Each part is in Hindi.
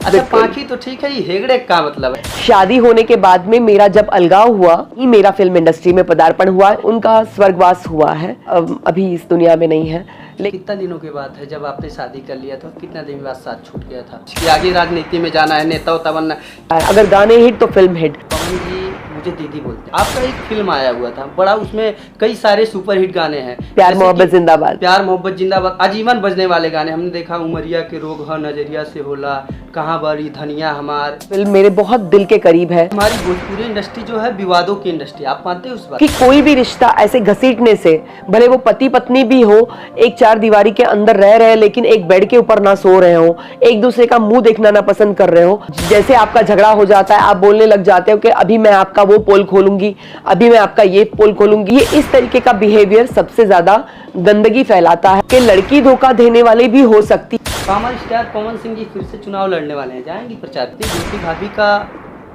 अच्छा, पाखी तो ठीक है, ये हेगड़े का मतलब है? शादी होने के बाद में मेरा जब अलगाव हुआ, ही मेरा फिल्म इंडस्ट्री में पदार्पण हुआ, उनका स्वर्गवास हुआ है, अभी इस दुनिया में नहीं है। कितना दिनों के बाद है जब आपने शादी कर लिया था? कितना दिन बाद साथ छूट गया था कि आगे राजनीति में जाना है, नेता उता बनना? अगर गाने हिट तो फिल्म हिट। पवन जी मुझे दीदी बोलते हैं। आपका एक फिल्म आया हुआ था बड़ा, उसमें कई सारे सुपरहिट गाने हैं। प्यार मोहब्बत जिंदाबाद। प्यार मोहब्बत जिंदाबाद आजीवन बजने वाले गाने हमने देखा। उमरिया के रोग ह नजरिया से होला, कहाँ बड़ी धनिया हमार। फिल्म मेरे बहुत दिल के करीब है। हमारी भोजपुरी इंडस्ट्री जो है विवादों की इंडस्ट्री, आप मानते हैं उस बात कि कोई भी रिश्ता ऐसे घसीटने से, भले वो पति पत्नी भी हो, एक चार दीवारी के अंदर रह रहे हैं लेकिन एक बेड के ऊपर ना सो रहे हो, एक दूसरे का मुंह देखना ना पसंद कर रहे हो, जैसे आपका झगड़ा हो जाता है आप बोलने लग जाते हो कि अभी मैं आपका वो पोल खोलूंगी, अभी मैं आपका ये पोल खोलूंगी। ये इस तरीके का बिहेवियर सबसे ज्यादा गंदगी फैलाता है कि लड़की धोखा देने वाले भी हो सकती। कॉमन स्टार पवन सिंह जी फिर से चुनाव लड़ने वाले हैं, जाएंगी प्रचार? ज्योति भाभी का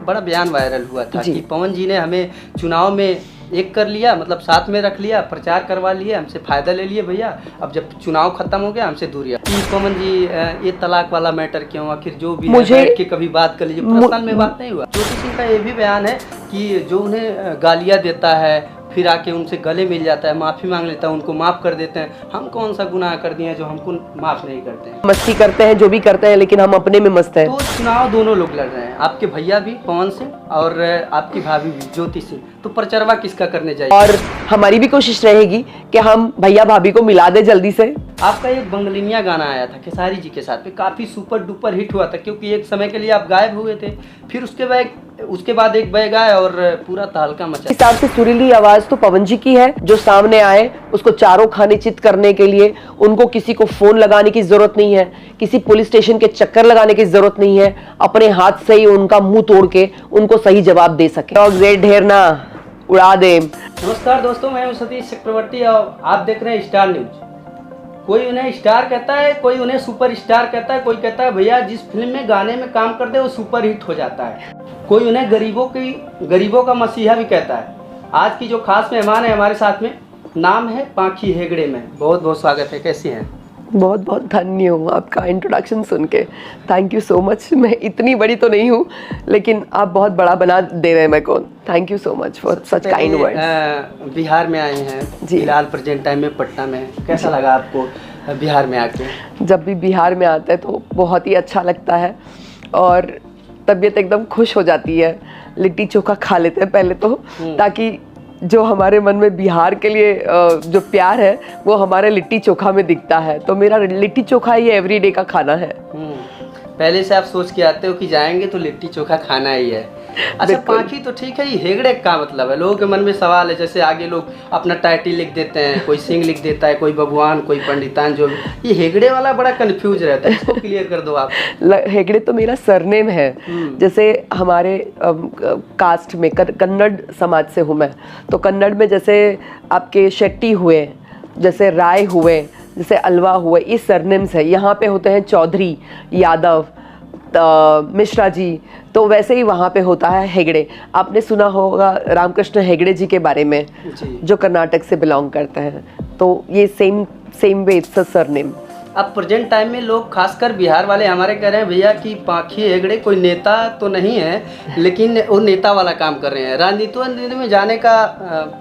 बड़ा बयान वायरल हुआ था कि पवन जी ने हमें चुनाव में एक कर लिया, मतलब साथ में रख लिया, प्रचार करवा लिया, हमसे फायदा ले लिए भैया, अब जब चुनाव खत्म हो गया हमसे दूरिया। पवन जी ये तलाक वाला मैटर क्यों, आखिर जो भी मुझे बैठ के कभी बात कर लीजिए, पर्सनल में बात नहीं हुआ। ज्योति सिंह का ये भी बयान है कि जो उन्हें गालियाँ देता है फिर आके उनसे गले मिल जाता है, माफ़ी मांग लेता है, उनको माफ़ कर देते हैं। हम कौन सा गुनाह कर दिए जो हमको माफ़ नहीं करते हैं? मस्ती करते हैं, जो भी करते हैं, लेकिन हम अपने में मस्त हैं। तो चुनाव दोनों लोग लड़ रहे हैं, आपके भैया भी पवन सिंह और आपकी भाभी भी ज्योति सिंह, तो प्रचरवा किसका करने जाएगी? और हमारी भी कोशिश रहेगी कि हम भैया भाभी को मिला दे जल्दी से। आपका एक बंगलिनिया गाना आया था खेसारी जी के साथ में, काफ़ी सुपर डुपर हिट हुआ था, क्योंकि एक समय के लिए आप गायब हुए थे, फिर उसके बाद एक बय गाय और पूरा तहलका मचा। हिसाब से सुरीली आवाज तो पवन जी की है, जो सामने आए उसको चारों खाने चित करने के लिए उनको किसी को फोन लगाने की जरूरत नहीं है, किसी पुलिस स्टेशन के चक्कर लगाने की जरूरत नहीं है, अपने हाथ से ही उनका मुंह तोड़ के उनको सही जवाब दे सके। ढेर ना उड़ा दे। नमस्कार दोस्तों, मैं हूं सतीश चक्रवर्ती और आप देख रहे हैं स्टार न्यूज। कोई उन्हें स्टार कहता है, कोई उन्हें सुपर स्टार कहता है, कोई कहता है भैया जिस फिल्म में गाने में काम करते हैं वो सुपर हिट हो जाता है, कोई उन्हें गरीबों का मसीहा भी कहता है। आज की जो खास मेहमान है हमारे साथ में, नाम है पाखी हेगड़े में। बहुत बहुत स्वागत है, कैसी हैं? बहुत बहुत धन्य हूँ आपका इंट्रोडक्शन सुन के, थैंक यू सो मच। मैं इतनी बड़ी तो नहीं हूँ लेकिन आप बहुत बड़ा बना दे रहे हैं मेरे को, thank you so much for such kind words. Bihar में आए हैं फिलहाल प्रेजेंट टाइम में पटना में, कैसा लगा आपको बिहार में आके? जब भी बिहार में आते हैं तो बहुत ही अच्छा लगता है और तबीयत एकदम खुश हो जाती है। लिट्टी चोखा खा लेते हैं पहले तो, ताकि जो हमारे मन में बिहार के लिए जो प्यार है वो हमारे लिट्टी चोखा में दिखता है, तो मेरा लिट्टी चोखा ये एवरीडे का खाना है। पहले से आप सोच के आते हो कि जाएंगे तो लिट्टी चोखा खाना ही है। अच्छा, पाखी तो ठीक है, ये हेगड़े का मतलब है? लोगों के मन में सवाल है, जैसे आगे लोग अपना टाइटल लिख देते हैं, कोई सिंह लिख देता है, कोई भगवान, कोई पंडितान, जो ये हेगड़े वाला बड़ा कंफ्यूज रहता है, इसको क्लियर कर दो आप। हेगड़े तो मेरा सरनेम है। जैसे हमारे कास्ट में कन्नड़ समाज से हूँ मैं, तो कन्नड़ में जैसे आपके शेट्टी हुए, जैसे राय हुए, जैसे अलवा हुए, ये सरनेम्स है। यहाँ पे होते हैं चौधरी, यादव, मिश्रा जी, तो वैसे ही वहाँ पे होता है हेगड़े। आपने सुना होगा रामकृष्ण हेगड़े जी के बारे में, जो कर्नाटक से बिलोंग करते हैं, तो ये same way it's a surname. अब प्रेजेंट टाइम में लोग खासकर बिहार वाले हमारे कह रहे हैं भैया कि पाखी हेगड़े कोई नेता तो नहीं है, लेकिन वो नेता वाला काम कर रहे हैं। राजनीति में जाने का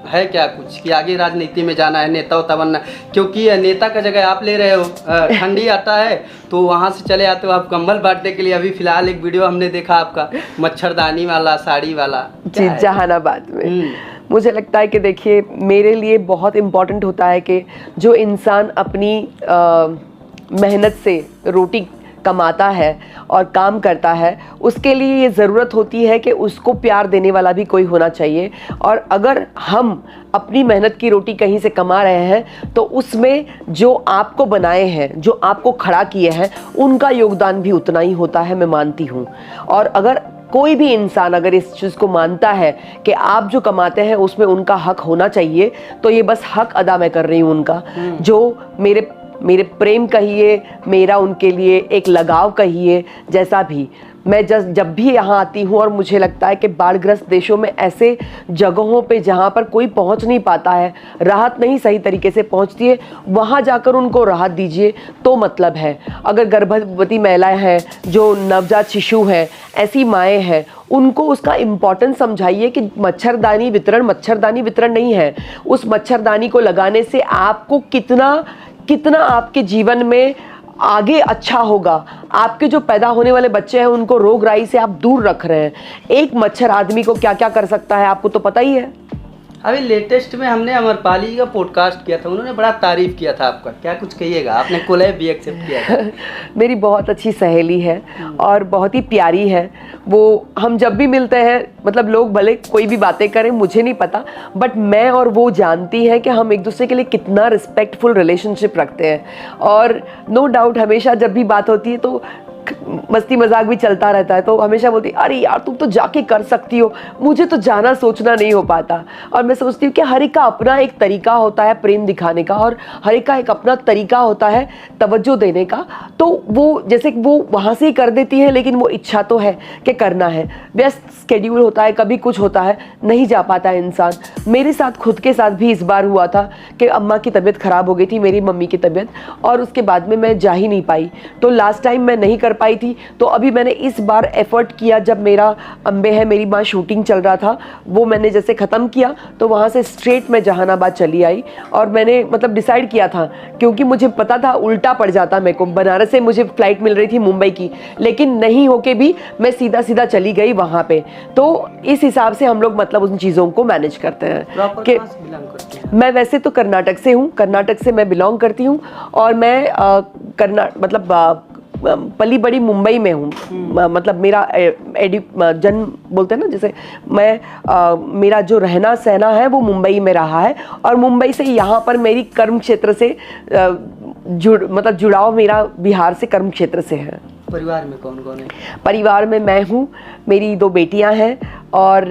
है क्या कुछ, कि आगे राजनीति में जाना है, नेता उता बनना? क्योंकि नेता का जगह आप ले रहे हो, ठंडी आता है तो वहाँ से चले आते हो आप कंबल बांटने के लिए। अभी फिलहाल एक वीडियो हमने देखा आपका, मच्छरदानी वाला, साड़ी वाला जी, जहानाबाद में। मुझे लगता है कि देखिए, मेरे लिए बहुत इम्पोर्टेंट होता है कि जो इंसान अपनी मेहनत से रोटी कमाता है और काम करता है, उसके लिए ये ज़रूरत होती है कि उसको प्यार देने वाला भी कोई होना चाहिए। और अगर हम अपनी मेहनत की रोटी कहीं से कमा रहे हैं तो उसमें जो आपको बनाए हैं, जो आपको खड़ा किए हैं, उनका योगदान भी उतना ही होता है, मैं मानती हूँ। और अगर कोई भी इंसान अगर इस चीज़ को मानता है कि आप जो कमाते हैं उसमें उनका हक होना चाहिए, तो ये बस हक अदा मैं कर रही हूँ उनका, जो मेरे मेरे प्रेम कहिए, मेरा उनके लिए एक लगाव कहिए, जैसा भी, मैं जब भी यहाँ आती हूँ और मुझे लगता है कि बाढ़ग्रस्त देशों में ऐसे जगहों पे जहाँ पर कोई पहुँच नहीं पाता है, राहत नहीं सही तरीके से पहुँचती है, वहाँ जाकर उनको राहत दीजिए तो मतलब है। अगर गर्भवती महिलाएं हैं, जो नवजात शिशु हैं, ऐसी माएँ हैं, उनको उसका इम्पोर्टेंस समझाइए कि मच्छरदानी वितरण नहीं है। उस मच्छरदानी को लगाने से आपको कितना आपके जीवन में आगे अच्छा होगा। आपके जो पैदा होने वाले बच्चे हैं उनको रोग राई से आप दूर रख रहे हैं। एक मच्छर आदमी को क्या क्या कर सकता है आपको तो पता ही है। अभी लेटेस्ट में हमने अमरपाली का पॉडकास्ट किया था, उन्होंने बड़ा तारीफ किया था आपका, क्या कुछ कहिएगा? आपने कोलैब भी एक्सेप्ट किया था। मेरी बहुत अच्छी सहेली है और बहुत ही प्यारी है वो। हम जब भी मिलते हैं, मतलब लोग भले कोई भी बातें करें, मुझे नहीं पता, बट मैं और वो जानती हैं कि हम एक दूसरे के लिए कितना रिस्पेक्टफुल रिलेशनशिप रखते हैं। और नो डाउट हमेशा जब भी बात होती है तो मस्ती मजाक भी चलता रहता है, तो हमेशा बोलती अरे यार तुम तो जाके कर सकती हो, मुझे तो जाना सोचना नहीं हो पाता। और मैं सोचती हूँ कि हर एक का अपना एक तरीका होता है प्रेम दिखाने का, और हर एक का एक अपना तरीका होता है तवज्जो देने का। तो वो जैसे वो वहाँ से ही कर देती है, लेकिन वो इच्छा तो है कि करना है। व्यस्त स्केड्यूल होता है, कभी कुछ होता है, नहीं जा पाता है इंसान। मेरे साथ खुद के साथ भी इस बार हुआ था कि अम्मा की तबीयत ख़राब हो गई थी, मेरी मम्मी की तबीयत, और उसके बाद में मैं जा ही नहीं पाई। तो लास्ट टाइम मैं नहीं कर पाई थी, तो अभी मैंने इस बार एफर्ट किया। जब मेरा अम्बे है मेरी माँ शूटिंग चल रहा था, वो मैंने जैसे ख़त्म किया तो वहाँ से स्ट्रेट मैं जहानाबाद चली आई। और मैंने मतलब डिसाइड किया था, क्योंकि मुझे पता था उल्टा पड़ जाता मेरे को। बनारस से मुझे फ़्लाइट मिल रही थी मुंबई की, लेकिन नहीं होके भी मैं सीधा सीधा चली गई वहाँ पे। तो इस हिसाब से हम लोग मतलब उन चीज़ों को मैनेज करते हैं। कि मैं वैसे तो कर्नाटक से हूँ, कर्नाटक से मैं बिलोंग करती हूँ, और मैं पली बड़ी मुंबई में हूँ। मतलब मेरा जन्म बोलते हैं ना, जैसे मैं मेरा जो रहना सहना है वो मुंबई में रहा है, और मुंबई से यहाँ पर मेरी कर्म क्षेत्र से जुड़ाव मेरा बिहार से कर्म क्षेत्र से है। परिवार में कौन कौन है? परिवार में मैं हूँ, मेरी 2 बेटियाँ हैं, और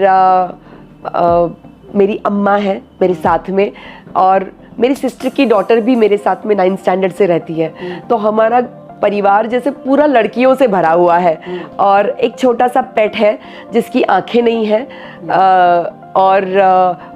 मेरी अम्मा है मेरे साथ में, और मेरी सिस्टर की डॉटर भी मेरे साथ में 9th स्टैंडर्ड से रहती है। तो हमारा परिवार जैसे पूरा लड़कियों से भरा हुआ है। और एक छोटा सा पेट है जिसकी आंखें नहीं है, और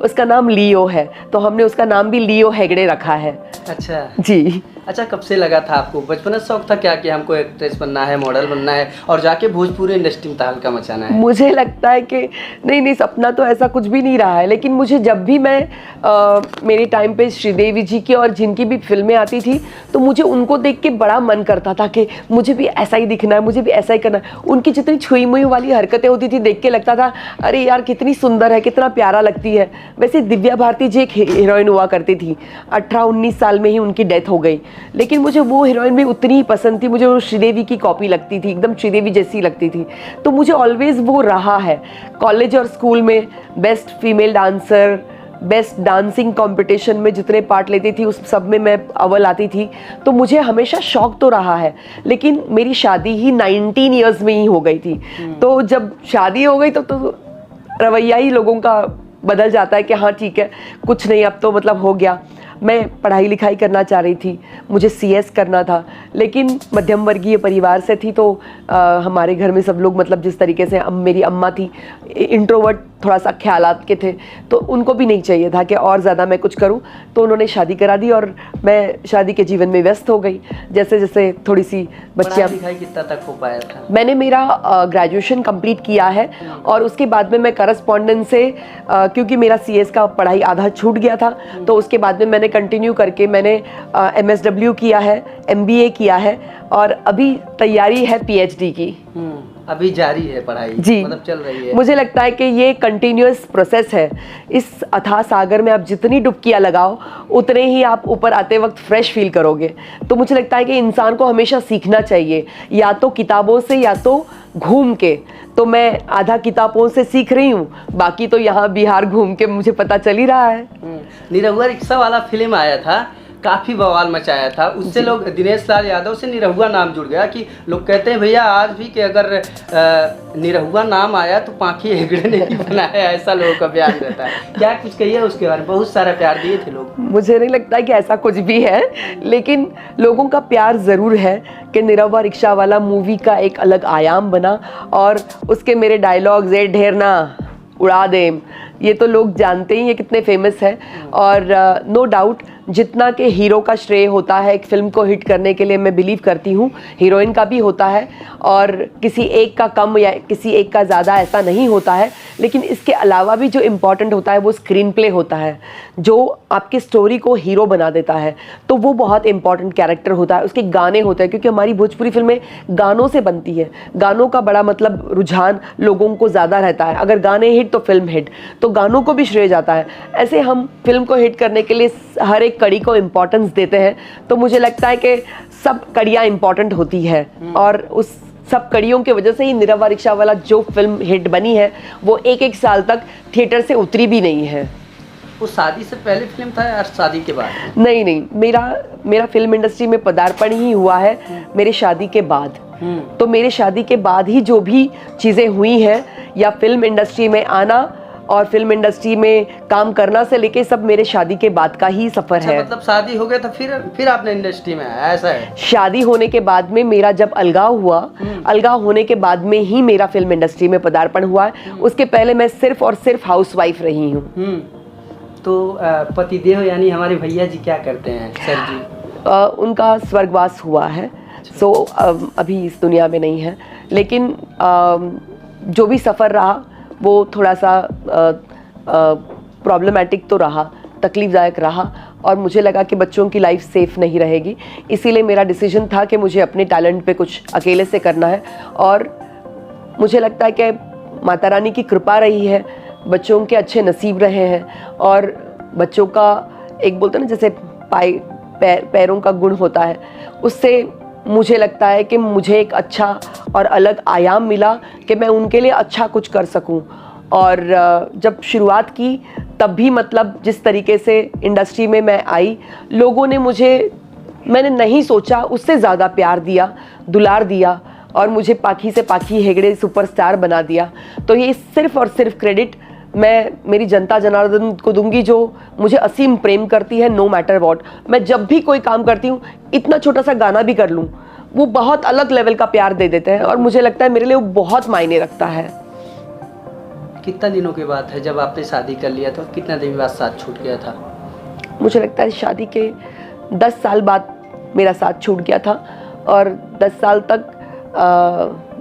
उसका नाम लियो है, तो हमने उसका नाम भी लियो हेगड़े रखा है। अच्छा जी। अच्छा, कब से लगा था आपको? बचपन से शौक था क्या कि हमको एक्ट्रेस बनना है, मॉडल बनना है, और जाके भोजपुरी इंडस्ट्री में तहलका मचाना है? मुझे लगता है कि नहीं, सपना तो ऐसा कुछ भी नहीं रहा है। लेकिन मुझे जब भी मैं मेरे टाइम पे श्रीदेवी जी की और जिनकी भी फिल्में आती थी, तो मुझे उनको देख के बड़ा मन करता था कि मुझे भी ऐसा ही दिखना है, मुझे भी ऐसा ही करना है। उनकी जितनी छुई मुई वाली हरकतें होती थी, देख के लगता था अरे यार कितनी सुंदर है, कितना प्यारा लगती है। वैसे दिव्या भारती जी एक हीरोइन हुआ करती थी, 18-19 साल में ही उनकी डेथ हो गई, लेकिन मुझे वो हीरोइन भी उतनी ही पसंद थी। मुझे वो श्रीदेवी की कॉपी लगती थी, एकदम श्रीदेवी जैसी लगती थी। तो मुझे ऑलवेज वो रहा है। कॉलेज और स्कूल में best female dancer, best dancing competition में जितने पार्ट लेती थी उस सब में मैं अव्वल आती थी। तो मुझे हमेशा शौक तो रहा है। लेकिन मेरी शादी ही 19 ईयर्स में ही हो गई थी। तो जब शादी हो गई तो रवैया ही लोगों का बदल जाता है कि हाँ ठीक है, कुछ नहीं, अब तो मतलब हो गया। मैं पढ़ाई लिखाई करना चाह रही थी, मुझे CS करना था, लेकिन मध्यम वर्गीय परिवार से थी। तो हमारे घर में सब लोग मतलब जिस तरीके से मेरी अम्मा थी, इंट्रोवर्ट थोड़ा सा ख्यालात के थे, तो उनको भी नहीं चाहिए था कि और ज़्यादा मैं कुछ करूं। तो उन्होंने शादी करा दी और मैं शादी के जीवन में व्यस्त हो गई। जैसे जैसे थोड़ी सी बच्चियाँ। पढ़ाई लिखाई कितना तक हो पाया था? मैंने मेरा ग्रेजुएशन कंप्लीट किया है, और उसके बाद में मैं करस्पॉन्डेंस से क्योंकि मेरा CS का पढ़ाई आधा छूट गया था, तो उसके बाद में मैंने कंटिन्यू करके मैंने MSW किया है, MBA किया है, और अभी तैयारी है PhD की। अभी जारी है पढ़ाई? जी, मतलब चल रही है। मुझे लगता है कि ये कंटिन्यूअस प्रोसेस है। इस अथाह सागर में आप जितनी डुबकियां लगाओ, उतने ही आप ऊपर आते वक्त फ्रेश फील करोगे। तो मुझे लगता है कि इंसान को हमेशा सीखना चाहिए, या तो किताबों से या तो घूम के। तो मैं आधा किताबों से सीख रही हूँ, बाकी तो यहाँ बिहार घूम के मुझे पता चल ही रहा है। निरहुआ रिक्शा वाला फिल्म आया था, काफ़ी बवाल मचाया था। उससे लोग दिनेश लाल यादव से निरहुआ नाम जुड़ गया कि लोग कहते हैं भैया आज भी कि अगर निरहुआ नाम आया तो पाखी हेगड़े ने ही बनाया, ऐसा लोगों का बयान रहता है। क्या कुछ कहिए उसके बारे में? बहुत सारा प्यार दिए थे लोग। मुझे नहीं लगता कि ऐसा कुछ भी है, लेकिन लोगों का प्यार ज़रूर है कि निरहुआ रिक्शा वाला मूवी का एक अलग आयाम बना, और उसके मेरे डायलॉग्स ए ढेरना उड़ा दे, ये तो लोग जानते ही हैं कितने फेमस है। और नो डाउट जितना कि हीरो का श्रेय होता है एक फ़िल्म को हिट करने के लिए, मैं बिलीव करती हूँ हीरोइन का भी होता है, और किसी एक का कम या किसी एक का ज़्यादा ऐसा नहीं होता है। लेकिन इसके अलावा भी जो इम्पॉर्टेंट होता है वो स्क्रीन प्ले होता है, जो आपकी स्टोरी को हीरो बना देता है, तो वो बहुत इंपॉर्टेंट कैरेक्टर होता है। उसके गाने होते हैं, क्योंकि हमारी भोजपुरी फिल्में गानों से बनती है, गानों का बड़ा मतलब रुझान लोगों को ज़्यादा रहता है। अगर गाने हिट तो फिल्म हिट, तो गानों को भी श्रेय जाता है। ऐसे हम फिल्म को हिट करने के लिए हर एक कड़ी को इम्पोर्टेंस देते हैं, तो मुझे लगता है कि सब कड़ियाँ इम्पॉर्टेंट होती है, और उस सब कड़ियों की वजह से ही निरहुआ रिक्शा वाला जो फिल्म हिट बनी है वो एक एक साल तक थिएटर से उतरी भी नहीं है। वो शादी से पहले फिल्म था या शादी के बाद? नहीं, मेरा फिल्म इंडस्ट्री में पदार्पण ही हुआ है मेरे शादी के बाद। तो मेरे शादी के बाद ही जो भी चीज़ें हुई हैं, या फिल्म इंडस्ट्री में आना और फिल्म इंडस्ट्री में काम करना से लेके सब मेरे शादी के बाद का ही सफ़र है। मतलब शादी हो गया तो फिर आपने इंडस्ट्री में आया, ऐसा है? शादी होने के बाद में मेरा जब अलगाव हुआ, अलगाव होने के बाद में ही मेरा फिल्म इंडस्ट्री में पदार्पण हुआ है। उसके पहले मैं सिर्फ और सिर्फ हाउसवाइफ रही हूँ। तो पतिदेव यानी हमारे भैया जी क्या करते हैं सर जी? उनका स्वर्गवास हुआ है, सो अभी इस दुनिया में नहीं है। लेकिन जो भी सफ़र रहा वो थोड़ा सा प्रॉब्लमैटिक तो रहा, तकलीफ़दायक रहा, और मुझे लगा कि बच्चों की लाइफ सेफ़ नहीं रहेगी। इसीलिए मेरा डिसीजन था कि मुझे अपने टैलेंट पे कुछ अकेले से करना है, और मुझे लगता है कि माता रानी की कृपा रही है, बच्चों के अच्छे नसीब रहे हैं, और बच्चों का एक बोलते हैं ना जैसे पैरों का गुण होता है, उससे मुझे लगता है कि मुझे एक अच्छा और अलग आयाम मिला कि मैं उनके लिए अच्छा कुछ कर सकूं। और जब शुरुआत की तब भी मतलब जिस तरीके से इंडस्ट्री में मैं आई, लोगों ने मैंने नहीं सोचा उससे ज़्यादा प्यार दिया, दुलार दिया, और मुझे पाखी से पाखी हेगड़े सुपरस्टार बना दिया। तो ये सिर्फ़ और सिर्फ क्रेडिट मैं मेरी जनता जनार्दन को दूंगी, जो मुझे असीम प्रेम करती है नो मैटर वॉट। मैं जब भी कोई काम करती हूँ, इतना छोटा सा गाना भी कर लूँ, वो बहुत अलग लेवल का प्यार दे देते हैं, और मुझे लगता है मेरे लिए वो बहुत मायने रखता है। कितना दिनों के बाद है जब आपने शादी कर लिया था, कितना दिन बाद साथ छूट गया था? मुझे लगता है शादी के 10 साल बाद मेरा साथ छूट गया था, और 10 साल तक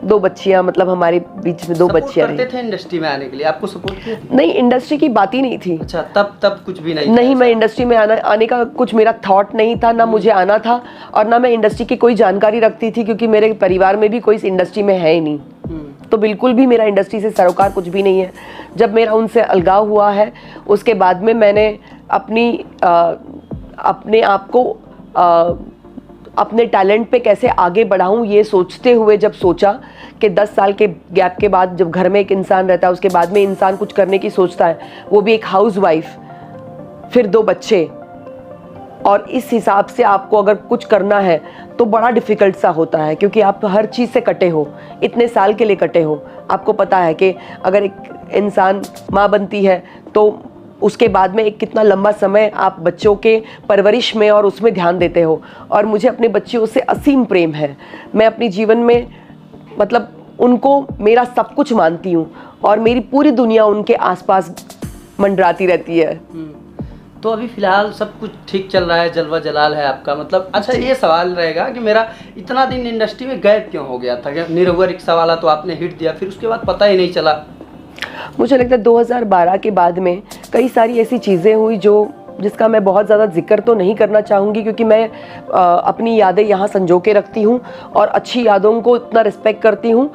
2 बच्चियां, मतलब हमारे बीच में 2 बच्चियां रही। करते थे इंडस्ट्री में आने के लिए, आपको सपोर्ट किया? नहीं, इंडस्ट्री की बात ही नहीं थी। अच्छा, तब कुछ भी नहीं? नहीं, मैं इंडस्ट्री में आने का कुछ मेरा थॉट नहीं था, ना मुझे आना था, और ना मैं इंडस्ट्री की कोई जानकारी रखती थी, क्योंकि मेरे परिवार में भी कोई इस इंडस्ट्री में है ही नहीं। तो बिल्कुल भी मेरा इंडस्ट्री से सरोकार कुछ भी नहीं है। जब मेरा उनसे अलगाव हुआ है, उसके बाद में मैंने अपने आप को अपने टैलेंट पे कैसे आगे बढ़ाऊं, ये सोचते हुए जब सोचा कि 10 साल के गैप के बाद जब घर में एक इंसान रहता है, उसके बाद में इंसान कुछ करने की सोचता है, वो भी एक हाउसवाइफ, फिर 2 बच्चे, और इस हिसाब से आपको अगर कुछ करना है तो बड़ा डिफ़िकल्ट सा होता है, क्योंकि आप हर चीज़ से कटे हो, इतने साल के लिए कटे हो। आपको पता है कि अगर एक इंसान माँ बनती है तो उसके बाद में एक कितना लंबा समय आप बच्चों के परवरिश में और उसमें ध्यान देते हो, और मुझे अपने बच्चों से असीम प्रेम है। मैं अपने जीवन में मतलब उनको मेरा सब कुछ मानती हूँ, और मेरी पूरी दुनिया उनके आसपास मंडराती रहती है। तो अभी फिलहाल सब कुछ ठीक चल रहा है, जलवा जलाल है आपका, मतलब? अच्छा, ये सवाल रहेगा कि मेरा इतना दिन इंडस्ट्री में गैप क्यों हो गया था? निरहुआ रिक्शा वाला तो आपने हिट दिया, फिर उसके बाद पता ही नहीं चला। मुझे लगता है 2012 के बाद में कई सारी ऐसी चीज़ें हुई जिसका मैं बहुत ज़्यादा जिक्र तो नहीं करना चाहूँगी, क्योंकि मैं अपनी यादें यहाँ संजो के रखती हूँ, और अच्छी यादों को इतना रिस्पेक्ट करती हूँ।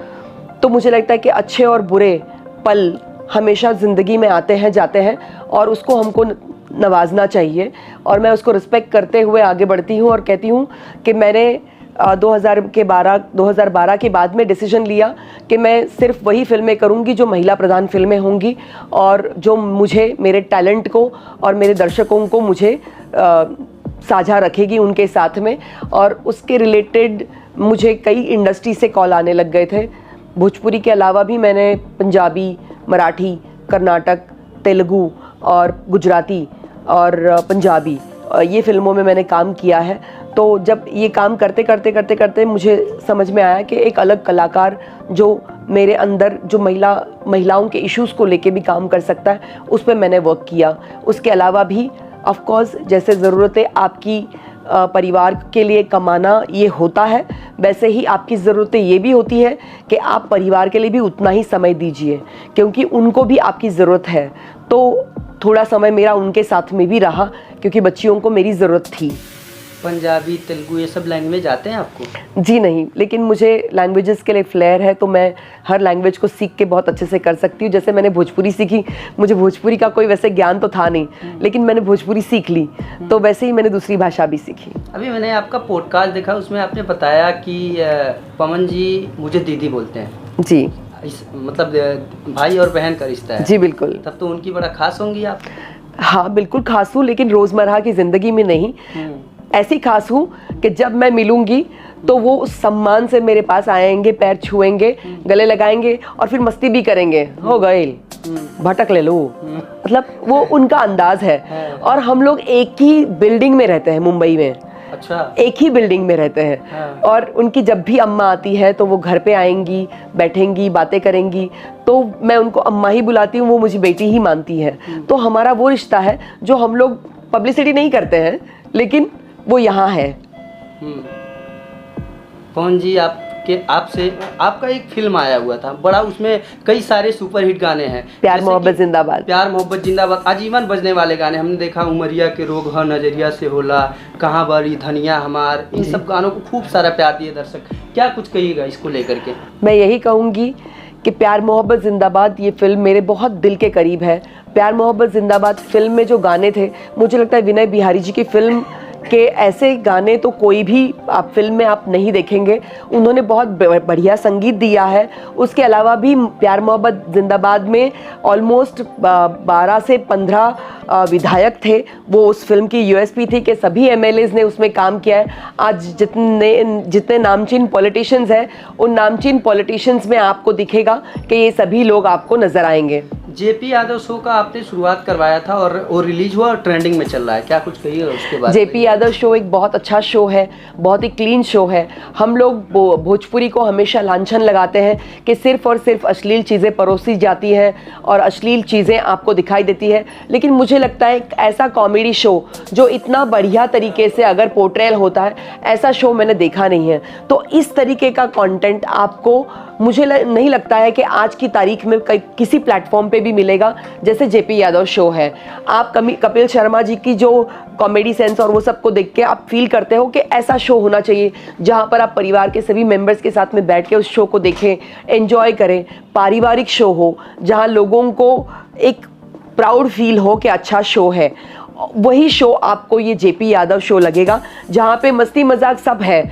तो मुझे लगता है कि अच्छे और बुरे पल हमेशा ज़िंदगी में आते हैं जाते हैं, और उसको हमको नवाजना चाहिए, और मैं उसको रिस्पेक्ट करते हुए आगे बढ़ती हूँ, और कहती हूँ कि मैंने 2012 के बाद में डिसीजन लिया कि मैं सिर्फ वही फिल्में करूँगी जो महिला प्रधान फिल्में होंगी, और जो मुझे मेरे टैलेंट को और मेरे दर्शकों को मुझे साझा रखेगी उनके साथ में। और उसके रिलेटेड मुझे कई इंडस्ट्री से कॉल आने लग गए थे। भोजपुरी के अलावा भी मैंने पंजाबी, मराठी, कर्नाटक, तेलुगु और गुजराती और पंजाबी ये फिल्मों में मैंने काम किया है। तो जब ये काम करते मुझे समझ में आया कि एक अलग कलाकार जो मेरे अंदर जो महिलाओं के इश्यूज़ को लेके भी काम कर सकता है, उस पर मैंने वर्क किया। उसके अलावा भी ऑफ कोर्स जैसे ज़रूरतें आपकी परिवार के लिए कमाना ये होता है, वैसे ही आपकी ज़रूरतें ये भी होती है कि आप परिवार के लिए भी उतना ही समय दीजिए, क्योंकि उनको भी आपकी ज़रूरत है। तो थोड़ा समय मेरा उनके साथ में भी रहा, क्योंकि बच्चियों को मेरी ज़रूरत थी। पंजाबी, तेलुगु ये सब लैंग्वेज आते हैं आपको? जी नहीं, लेकिन मुझे लैंग्वेजेस के लिए फ्लेयर है, तो मैं हर लैंग्वेज को सीख के बहुत अच्छे से कर सकती हूँ। जैसे मैंने भोजपुरी सीखी, मुझे भोजपुरी का कोई वैसे ज्ञान तो था नहीं, लेकिन मैंने भोजपुरी सीख ली, तो वैसे ही मैंने दूसरी भाषा भी सीखी। अभी मैंने आपका पॉडकास्ट देखा, उसमें आपने बताया कि पवन जी मुझे दीदी बोलते हैं। जी, मतलब भाई और बहन का रिश्ता है। जी बिल्कुल। तब तो उनकी बड़ा खास होंगी आप? हाँ बिल्कुल खास हूँ, लेकिन रोज़मर्रा की ज़िंदगी में नहीं। ऐसी खास हूँ कि जब मैं मिलूंगी तो वो उस सम्मान से मेरे पास आएंगे, पैर छुएंगे, गले लगाएंगे और फिर मस्ती भी करेंगे। हो गए, भटक ले लो, मतलब वो उनका अंदाज है। और हम लोग एक ही बिल्डिंग में रहते हैं मुंबई में। अच्छा। एक ही बिल्डिंग में रहते हैं। और उनकी जब भी अम्मा आती है तो वो घर पे आएंगी, बैठेंगी, बातें करेंगी, तो मैं उनको अम्मा ही बुलाती हूँ, वो मुझे बेटी ही मानती है। तो हमारा वो रिश्ता है जो हम लोग पब्लिसिटी नहीं करते हैं, लेकिन वो यहाँ है। पवन जी, आपका एक फिल्म आया हुआ था बड़ा, उसमें कई सारे सुपरहिट गाने हैं। प्यार मोहब्बत जिंदाबाद, प्यार मोहब्बत जिंदाबाद, आजीवन बजने वाले गाने हमने देखा। उमरिया के रोग ह नजरिया से होला, कहाँ बड़ी धनिया हमार, इन सब गानों को खूब सारा प्यार दिए दर्शक। क्या कुछ कहिएगा इसको लेकर के? मैं यही कहूँगी कि प्यार मोहब्बत जिंदाबाद ये फिल्म मेरे बहुत दिल के करीब है। प्यार मोहब्बत जिंदाबाद फिल्म में जो गाने थे, मुझे लगता है विनय बिहारी जी की फिल्म के ऐसे गाने तो कोई भी आप फिल्म में आप नहीं देखेंगे। उन्होंने बहुत बढ़िया संगीत दिया है। उसके अलावा भी प्यार मोहब्बत जिंदाबाद में ऑलमोस्ट 12 से 15 विधायक थे। वो उस फिल्म की यूएसपी थी कि सभी एमएलएज ने उसमें काम किया है। आज जितने नामचीन पॉलिटिशियंस हैं, उन नामचीन पॉलिटिशियंस में आपको दिखेगा कि ये सभी लोग आपको नजर आएंगे। जेपी यादव शो का आपने शुरुआत करवाया था और वो रिलीज हुआ और ट्रेंडिंग में चल रहा है, क्या कुछ कहिएगा उसके बाद? जेपी यादव शो एक बहुत अच्छा शो है, बहुत ही क्लीन शो है। हम लोग भोजपुरी को हमेशा लांछन लगाते हैं कि सिर्फ और सिर्फ अश्लील चीज़ें परोसी जाती हैं और अश्लील चीज़ें आपको दिखाई देती है, लेकिन मुझे लगता है एक ऐसा कॉमेडी शो जो इतना बढ़िया तरीके से अगर पोर्ट्रेल होता है, ऐसा शो मैंने देखा नहीं है। तो इस तरीके का कंटेंट आपको मुझे नहीं लगता है कि आज की तारीख में किसी प्लेटफॉर्म पे भी मिलेगा जैसे जेपी यादव शो है। आप कपिल शर्मा जी की जो कॉमेडी सेंस और वो सबको देख के आप फील करते हो कि ऐसा शो होना चाहिए जहाँ पर आप परिवार के सभी मेंबर्स के साथ में बैठ के उस शो को देखें, एंजॉय करें। पारिवारिक शो हो जहाँ लोगों को एक प्राउड फील हो कि अच्छा शो है, वही शो आपको ये जेपी यादव शो लगेगा, जहाँ पे मस्ती मजाक सब है,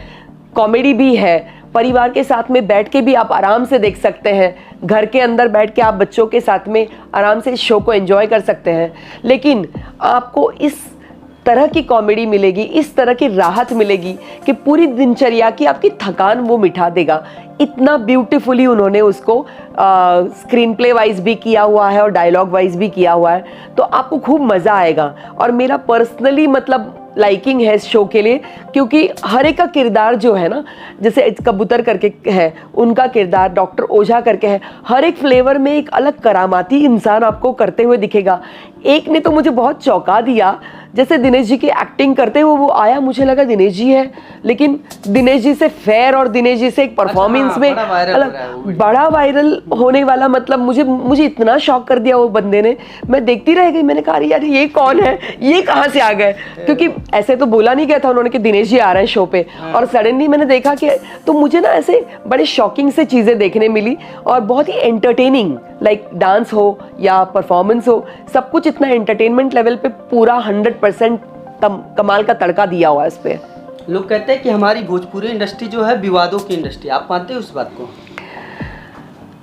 कॉमेडी भी है। परिवार के साथ में बैठ के भी आप आराम से देख सकते हैं। घर के अंदर बैठ के आप बच्चों के साथ में आराम से इस शो को एंजॉय कर सकते हैं। लेकिन आपको इस तरह की कॉमेडी मिलेगी, इस तरह की राहत मिलेगी कि पूरी दिनचर्या की आपकी थकान वो मिटा देगा। इतना ब्यूटीफुली उन्होंने उसको स्क्रीन प्ले वाइज भी किया हुआ है और डायलॉग वाइज भी किया हुआ है, तो आपको खूब मज़ा आएगा। और मेरा पर्सनली मतलब लाइकिंग है इस शो के लिए, क्योंकि हर एक का किरदार जो है ना, जैसे कबूतर करके है, उनका किरदार डॉक्टर ओझा करके है, हर एक फ्लेवर में एक अलग करामाती इंसान आपको करते हुए दिखेगा। एक ने तो मुझे बहुत चौंका दिया, जैसे दिनेश जी की एक्टिंग करते हुए वो आया, मुझे लगा दिनेश जी है, लेकिन दिनेश जी से फेयर और दिनेश जी से एक परफॉर्मेंस में अलग बड़ा वायरल होने वाला, मतलब मुझे इतना शॉक कर दिया वो बंदे ने। मैं देखती रह गई, मैंने कहा यार ये कौन है, ये कहाँ से आ गए, क्योंकि ऐसे तो बोला नहीं गया था उन्होंने कि दिनेश जी आ रहे हैं शो पे। और सडनली मैंने देखा कि तो मुझे ना ऐसे बड़े शॉकिंग से चीज़ें देखने मिली और बहुत ही एंटरटेनिंग, लाइक डांस हो या परफॉर्मेंस हो, सब कुछ इतना एंटरटेनमेंट लेवल पे पूरा 100% कमाल का तड़का दिया हुआ है इस पे। लोग कहते हैं कि हमारी भोजपुरी इंडस्ट्री जो है विवादों की इंडस्ट्री, आप मानते हैं उस बात को?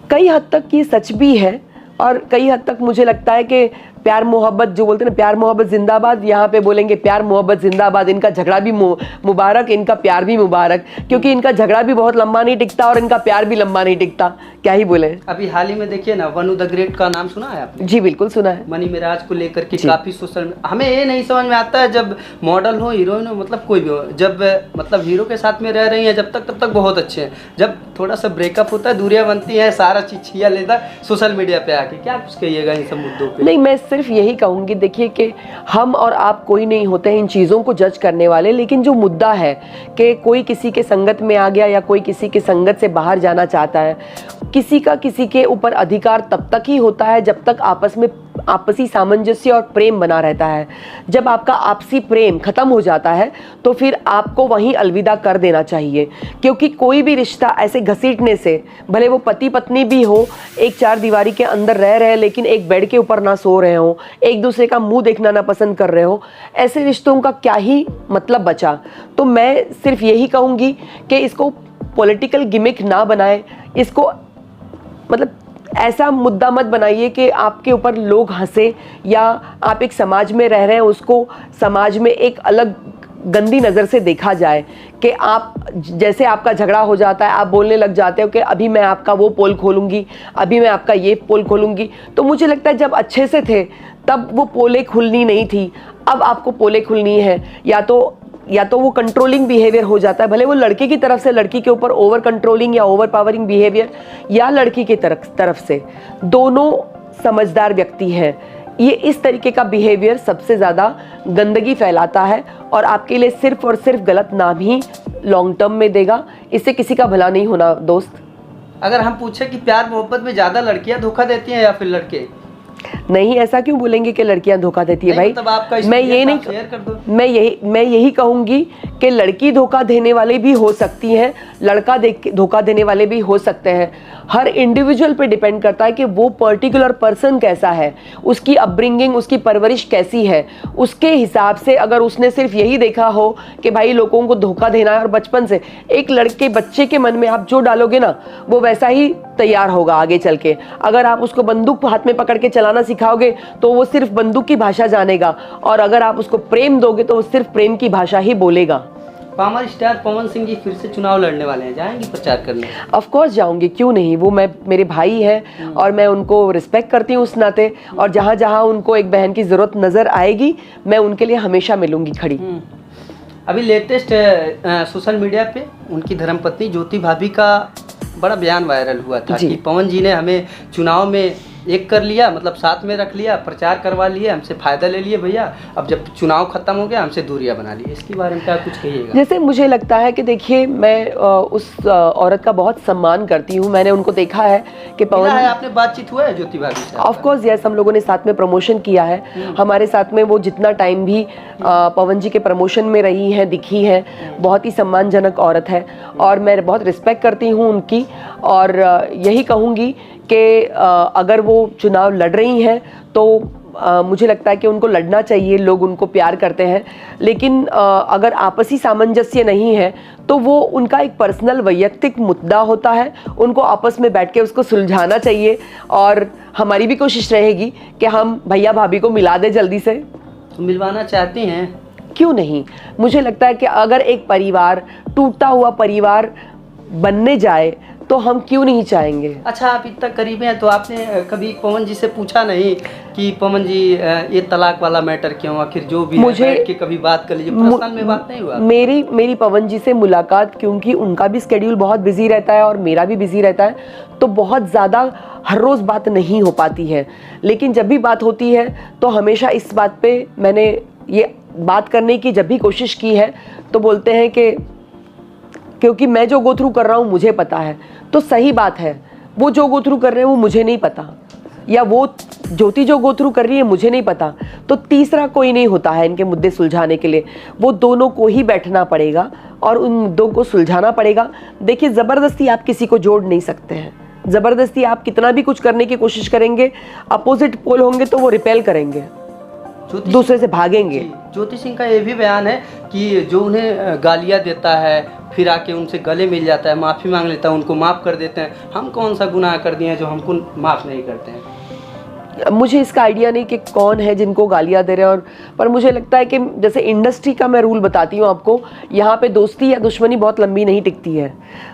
कई हद तक ये सच भी है और कई हद तक मुझे लगता है कि प्यार मोहब्बत जो बोलते हैं ना, प्यार मोहब्बत जिंदाबाद, यहाँ पे बोलेंगे प्यार मोहब्बत जिंदाबाद। इनका झगड़ा भी मुबारक, इनका प्यार भी मुबारक, क्योंकि इनका झगड़ा भी बहुत लंबा नहीं टिकता और इनका प्यार भी लंबा नहीं टिकता। क्या ही बोले। अभी हाल ही में देखिए ना, वनु द ग्रेट का नाम सुना है आपने? जी बिल्कुल सुना है। मनी मिराज को लेकर के काफी सोशल, हमें ये नहीं समझ में आता है, जब मॉडल हो, हीरोइन हो, मतलब कोई भी हो, जब मतलब हीरो के साथ में रह रही है जब तक, तब तक बहुत अच्छे हैं। जब थोड़ा सा ब्रेकअप होता है, दूरियां बनती हैं, सारा चीज छिया लेता है सोशल मीडिया पे आके। क्या कुछ कहिएगा इन सब मुद्दों पे? नहीं, मैं सिर्फ यही कहूँगी, देखिए कि हम और आप कोई नहीं होते हैं इन चीज़ों को जज करने वाले, लेकिन जो मुद्दा है कि कोई किसी के संगत में आ गया या कोई किसी के संगत से बाहर जाना चाहता है, किसी का किसी के ऊपर अधिकार तब तक ही होता है जब तक आपस में आपसी सामंजस्य और प्रेम बना रहता है। जब आपका आपसी प्रेम खत्म हो जाता है तो फिर आपको वहीं अलविदा कर देना चाहिए, क्योंकि कोई भी रिश्ता ऐसे घसीटने से, भले वो पति पत्नी भी हो, एक चार दीवारी के अंदर रह रहे हैं लेकिन एक बेड के ऊपर ना सो रहे हो, एक दूसरे का मुंह देखना ना पसंद कर रहे हो, ऐसे रिश्तों का क्या ही मतलब बचा। तो मैं सिर्फ यही कहूँगी कि इसको पॉलिटिकल गिमिक ना बनाए, इसको मतलब ऐसा मुद्दा मत बनाइए कि आपके ऊपर लोग हंसे, या आप एक समाज में रह रहे हैं उसको समाज में एक अलग गंदी नज़र से देखा जाए कि आप जैसे आपका झगड़ा हो जाता है आप बोलने लग जाते हो कि अभी मैं आपका वो पोल खोलूँगी, अभी मैं आपका ये पोल खोलूँगी। तो मुझे लगता है जब अच्छे से थे तब वो पोलें खुलनी नहीं थी, अब आपको पोलें खुलनी है। या तो वो कंट्रोलिंग बिहेवियर हो जाता है, भले वो लड़के की तरफ से लड़की के ऊपर ओवर कंट्रोलिंग या ओवर पावरिंग बिहेवियर, या लड़की की तरफ से, दोनों समझदार व्यक्ति हैं। ये इस तरीके का बिहेवियर सबसे ज़्यादा गंदगी फैलाता है और आपके लिए सिर्फ और सिर्फ गलत नाम ही लॉन्ग टर्म में देगा। इससे किसी का भला नहीं होना दोस्त। अगर हम पूछे कि प्यार मोहब्बत में ज़्यादा लड़कियां धोखा देती हैं या फिर लड़के? नहीं, ऐसा क्यों बोलेंगे कि लड़कियां धोखा देती है भाई? मतलब आपका मैं यही कहूंगी कि लड़की धोखा देने वाले भी हो सकती हैं, लड़का धोखा देने वाले भी हो सकते हैं। हर इंडिविजुअल पे डिपेंड करता है कि वो पर्टिकुलर पर्सन कैसा है, उसकी अपब्रिंगिंग, उसकी परवरिश कैसी है। उसके हिसाब से अगर उसने सिर्फ यही देखा हो कि भाई लोगों को धोखा देना है, और बचपन से एक लड़के बच्चे के मन में आप जो डालोगे ना वो वैसा ही तैयार होगा आगे चल के। अगर आप उसको बंदूक हाथ में पकड़ के चलाना सिखाओगे तो वो सिर्फ बंदूक की भाषा जानेगा, और अगर आप उसको प्रेम दोगे तो वो सिर्फ प्रेम की भाषा ही बोलेगा। पावर स्टार पवन सिंह जी फिर से चुनाव लड़ने वाले हैं, जाएंगे प्रचार करने? ऑफ कोर्स जाऊंगी, क्यों नहीं। वो मेरे भाई हैं और मैं उनको रिस्पेक्ट करती हूँ उस नाते, और जहाँ जहाँ उनको एक बहन की ज़रूरत नज़र आएगी मैं उनके लिए हमेशा मिलूंगी खड़ी। अभी लेटेस्ट सोशल मीडिया पे उनकी धर्मपत्नी ज्योति भाभी का बड़ा बयान वायरल हुआ था कि पवन जी ने हमें चुनाव में एक कर लिया, मतलब साथ में रख लिया, प्रचार करवा लिए, हमसे फ़ायदा ले लिए भैया, अब जब चुनाव खत्म हो गया हमसे दूरियां बना ली। इसके बारे में क्या कुछ कहिएगा? जैसे मुझे लगता है कि देखिए, मैं उस औरत का बहुत सम्मान करती हूँ। मैंने उनको देखा है कि पवन, आपने बातचीत हुआ है ज्योति भाभी से? ऑफ कोर्स यस, हम लोगों ने साथ में प्रमोशन किया है। हमारे साथ में वो जितना टाइम भी पवन जी के प्रमोशन में रही हैं, दिखी हैं, बहुत ही सम्मानजनक औरत है और मैं बहुत रिस्पेक्ट करती हूँ उनकी। और यही कहूँगी कि अगर वो चुनाव लड़ रही हैं तो मुझे लगता है कि उनको लड़ना चाहिए, लोग उनको प्यार करते हैं। लेकिन अगर आपसी सामंजस्य नहीं है तो वो उनका एक पर्सनल वैयक्तिक मुद्दा होता है, उनको आपस में बैठ के उसको सुलझाना चाहिए। और हमारी भी कोशिश रहेगी कि हम भैया भाभी को मिला दें जल्दी से। तो मिलवाना चाहती हैं? क्यों नहीं। मुझे लगता है कि अगर एक परिवार, टूटता हुआ परिवार बनने जाए तो हम क्यों नहीं चाहेंगे। अच्छा, आप इतना करीब हैं तो आपने कभी पवन जी से पूछा नहीं कि पवन जी ये तलाक वाला मैटर क्यों, आखिर जो भी मुझे बैठ के कभी बात कर लीजिए, पर्सनल में बात नहीं हुआ? मेरी पवन जी से मुलाकात, क्योंकि उनका भी स्केड्यूल बहुत बिजी रहता है और मेरा भी बिजी रहता है, तो बहुत ज़्यादा हर रोज़ बात नहीं हो पाती है। लेकिन जब भी बात होती है तो हमेशा इस बात पे मैंने ये बात करने की जब भी कोशिश की है तो बोलते हैं कि क्योंकि मैं जो गो थ्रू कर रहा हूँ मुझे पता है। तो सही बात है, वो जो गो थ्रू कर रहे हैं वो मुझे नहीं पता, या वो ज्योति जो गो थ्रू कर रही है मुझे नहीं पता, तो तीसरा कोई नहीं होता है इनके मुद्दे सुलझाने के लिए। वो दोनों को ही बैठना पड़ेगा और उन मुद्दों को सुलझाना पड़ेगा। देखिए, ज़बरदस्ती आप किसी को जोड़ नहीं सकते हैं। ज़बरदस्ती आप कितना भी कुछ करने की कोशिश करेंगे, अपोजिट पोल होंगे तो वो रिपेल करेंगे, दूसरे से भागेंगे। ज्योति सिंह का ये भी बयान है कि जो उन्हें गालियाँ देता है फिर आके उनसे गले मिल जाता है, माफ़ी मांग लेता है, उनको माफ़ कर देते हैं। हम कौन सा गुनाह कर दिए हैं जो हमको माफ़ नहीं करते हैं? मुझे इसका आइडिया नहीं कि कौन है जिनको गालियाँ दे रहे हैं, और पर मुझे लगता है कि जैसे इंडस्ट्री का मैं रूल बताती हूँ आपको, यहाँ पे दोस्ती या दुश्मनी बहुत लंबी नहीं टिकती है।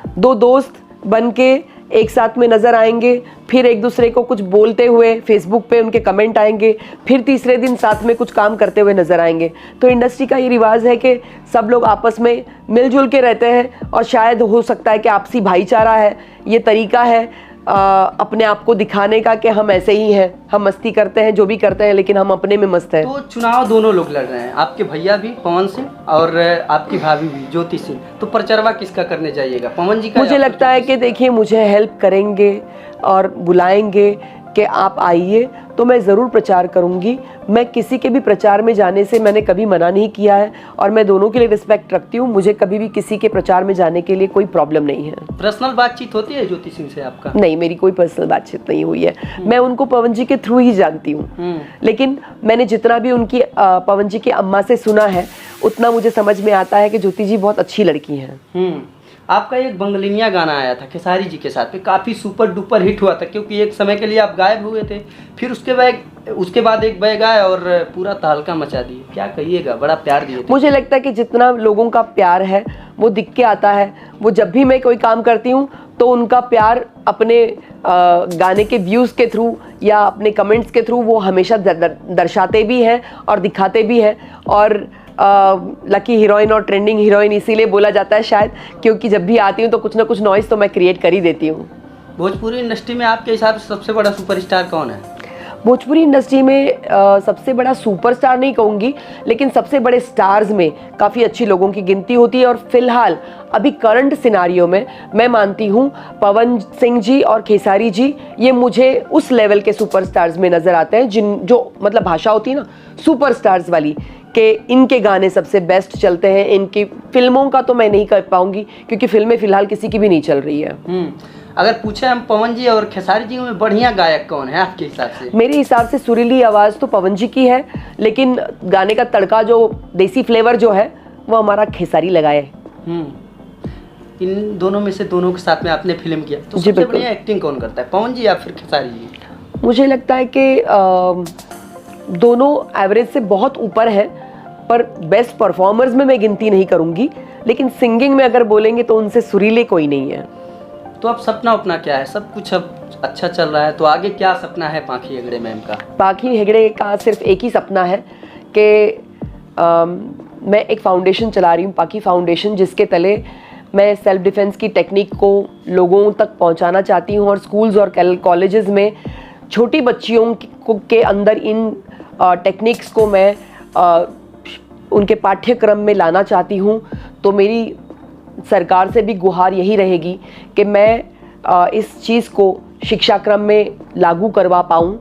दो दोस्त बन के एक साथ में नज़र आएंगे, फिर एक दूसरे को कुछ बोलते हुए फेसबुक पे उनके कमेंट आएंगे, फिर तीसरे दिन साथ में कुछ काम करते हुए नज़र आएंगे। तो इंडस्ट्री का ये रिवाज है कि सब लोग आपस में मिलजुल के रहते हैं, और शायद हो सकता है कि आपसी भाईचारा है, ये तरीका है अपने आप को दिखाने का कि हम ऐसे ही हैं, हम मस्ती करते हैं, जो भी करते हैं, लेकिन हम अपने में मस्त हैं। तो चुनाव दोनों लोग लड़ रहे हैं, आपके भैया भी पवन सिंह और आपकी भाभी भी ज्योति सिंह, तो प्रचारवा किसका करने जाइएगा, पवन जी का? मुझे लगता है कि देखिए, मुझे हेल्प करेंगे और बुलाएंगे कि आप आइए तो मैं ज़रूर प्रचार करूंगी। मैं किसी के भी प्रचार में जाने से मैंने कभी मना नहीं किया है, और मैं दोनों के लिए रिस्पेक्ट रखती हूँ। मुझे कभी भी किसी के प्रचार में जाने के लिए कोई प्रॉब्लम नहीं है। पर्सनल बातचीत होती है ज्योति सिंह से आपका? नहीं, मेरी कोई पर्सनल बातचीत नहीं हुई है। मैं उनको पवन जी के थ्रू ही जानती हूँ, लेकिन मैंने जितना भी उनकी पवन जी की अम्मा से सुना है, उतना मुझे समझ में आता है कि ज्योति जी बहुत अच्छी लड़की हैं। आपका एक बंगलिनिया गाना आया था खेसारी जी के साथ में, काफ़ी सुपर डुपर हिट हुआ था, क्योंकि एक समय के लिए आप गायब हुए थे, फिर उसके बाद एक बैग आए और पूरा तहलका मचा दिए। क्या कहिएगा, बड़ा प्यार दिए थे। मुझे लगता है कि जितना लोगों का प्यार है वो दिख के आता है। वो जब भी मैं कोई काम करती हूँ तो उनका प्यार अपने गाने के व्यूज़ के थ्रू या अपने कमेंट्स के थ्रू वो हमेशा दर्शाते भी हैं और दिखाते भी हैं। और लकी हीरोइन और ट्रेंडिंग हीरोइन इसीलिए बोला जाता है शायद, क्योंकि जब भी आती हूँ तो कुछ ना कुछ नॉइज़ तो मैं क्रिएट कर ही देती हूँ। भोजपुरी इंडस्ट्री में आपके हिसाब से सबसे बड़ा सुपरस्टार कौन है? भोजपुरी इंडस्ट्री में सबसे बड़ा सुपरस्टार नहीं कहूँगी, लेकिन सबसे बड़े स्टार्स में काफ़ी अच्छी लोगों की गिनती होती है। और फिलहाल अभी करंट सिनारियो में मैं मानती हूँ पवन सिंह जी और खेसारी जी, ये मुझे उस लेवल के सुपरस्टार्स में नज़र आते हैं जो मतलब भाषा होती है ना सुपरस्टार्स वाली, कि इनके गाने सबसे बेस्ट चलते हैं। इनकी फिल्मों का तो मैं नहीं कर पाऊंगी, क्योंकि फिल्में फिलहाल किसी की भी नहीं चल रही है। अगर पूछे हम पवन जी और खेसारी जी में बढ़िया गायक कौन है आपके हिसाब से? मेरे हिसाब से सुरीली आवाज़ तो पवन जी की है, लेकिन गाने का तड़का जो देसी फ्लेवर जो है वो हमारा खेसारी लगाए। इन दोनों में से दोनों के साथ में आपने फिल्म किया, तो सबसे बढ़िया एक्टिंग कौन करता है, पवन जी या फिर खेसारी जी? मुझे लगता है कि दोनों एवरेज से बहुत ऊपर है, पर बेस्ट परफॉर्मर्स में मैं गिनती नहीं करूंगी, लेकिन सिंगिंग में अगर बोलेंगे तो उनसे सुरीले कोई नहीं है। तो अब सपना अपना क्या है? सब कुछ अब अच्छा चल रहा है, तो आगे क्या सपना है पाखी हेगड़े मैम का? पाखी हेगड़े का सिर्फ एक ही सपना है कि मैं एक फाउंडेशन चला रही हूँ, पाखी फाउंडेशन, जिसके तले मैं सेल्फ डिफेंस की टेक्निक को लोगों तक पहुँचाना चाहती हूँ, और स्कूल्स और कॉलेजेस में छोटी बच्चियों के अंदर इन टेक्निक्स को मैं उनके पाठ्यक्रम में लाना चाहती हूँ। तो मेरी सरकार से भी गुहार यही रहेगी कि मैं इस चीज़ को शिक्षा क्रम में लागू करवा पाऊँ।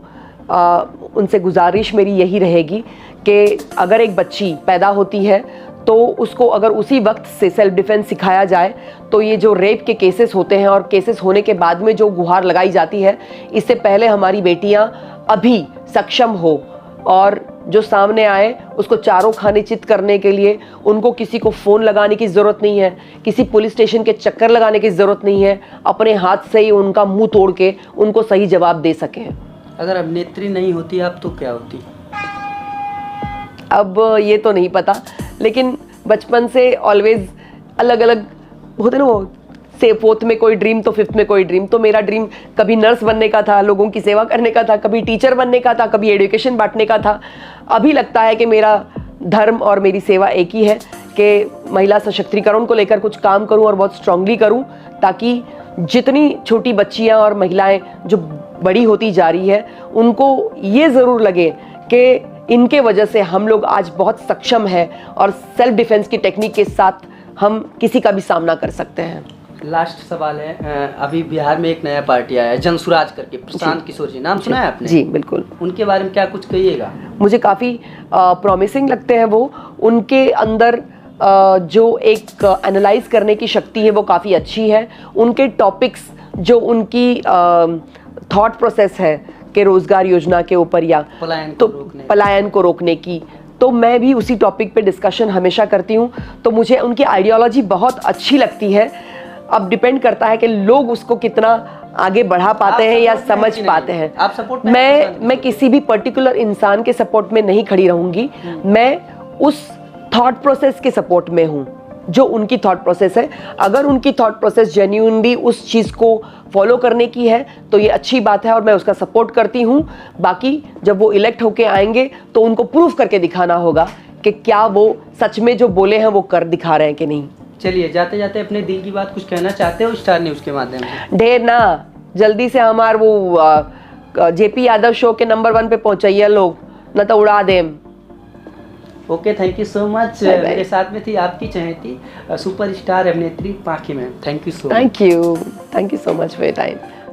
उनसे गुजारिश मेरी यही रहेगी कि अगर एक बच्ची पैदा होती है तो उसको अगर उसी वक्त से सेल्फ डिफेंस सिखाया जाए, तो ये जो रेप के केसेस होते हैं और केसेस होने के बाद में जो गुहार लगाई जाती है, इससे पहले हमारी बेटियां अभी सक्षम हो और जो सामने आए उसको चारों खाने चित करने के लिए उनको किसी को फ़ोन लगाने की ज़रूरत नहीं है, किसी पुलिस स्टेशन के चक्कर लगाने की ज़रूरत नहीं है, अपने हाथ से ही उनका मुंह तोड़ के उनको सही जवाब दे सकें। अगर अभिनेत्री नहीं होती आप तो क्या होती? अब ये तो नहीं पता, लेकिन बचपन से ऑलवेज अलग अलग होते ना, वो से फोर्थ में कोई ड्रीम तो फिफ्थ में कोई ड्रीम। तो मेरा ड्रीम कभी नर्स बनने का था, लोगों की सेवा करने का था, कभी टीचर बनने का था, कभी एजुकेशन बांटने का था। अभी लगता है कि मेरा धर्म और मेरी सेवा एक ही है कि महिला सशक्तिकरण को लेकर कुछ काम करूं और बहुत स्ट्रांगली करूं, ताकि जितनी छोटी बच्चियां और महिलाएं जो बड़ी होती जा रही है उनको ये ज़रूर लगे कि इनके वजह से हम लोग आज बहुत सक्षम हैं और सेल्फ डिफेंस की टेक्निक के साथ हम किसी का भी सामना कर सकते हैं। लास्ट सवाल है, अभी बिहार में एक नया पार्टी आया है जनसुराज करके, प्रशांत किशोर जी, नाम सुना है आपने? जी बिल्कुल। उनके बारे में क्या कुछ कहिएगा? मुझे काफ़ी प्रॉमिसिंग लगते हैं वो। उनके अंदर जो एक एनालाइज करने की शक्ति है वो काफ़ी अच्छी है। उनके टॉपिक्स जो उनकी थॉट प्रोसेस है कि रोजगार योजना के ऊपर या पलायन को रोकने की, तो मैं भी उसी टॉपिक पे डिस्कशन हमेशा करती हूँ। तो मुझे उनकी आइडियोलॉजी बहुत अच्छी लगती है। अब डिपेंड करता है कि लोग उसको कितना आगे बढ़ा पाते हैं या support में समझ कि नहीं? पाते हैं। आप support में हैं इंसान मैं किसी भी पर्टिकुलर इंसान के सपोर्ट में नहीं खड़ी रहूंगी, मैं उस थॉट प्रोसेस के सपोर्ट में हूँ जो उनकी थॉट प्रोसेस है। अगर उनकी थॉट प्रोसेस जेन्युइनली उस चीज़ को फॉलो करने की है तो ये अच्छी बात है और मैं उसका सपोर्ट करती हूँ। बाकी जब वो इलेक्ट होके आएंगे तो उनको प्रूव करके दिखाना होगा कि क्या वो सच में जो बोले हैं वो कर दिखा रहे हैं कि नहीं। चलिए, जाते जाते अपने दिल की बात कुछ कहना चाहते हो स्टार न्यूज़ के माध्यम से? ढेर ना, जल्दी से हमार वो जेपी यादव शो के नंबर 1 पे पहुंचाइए लोग, न तो उड़ा them. Okay, thank you so much. Bye bye. मेरे साथ में थी आपकी चहेती सुपरस्टार अभिनेत्री पाखी ma'am. Thank you so much. Thank you so much for your time.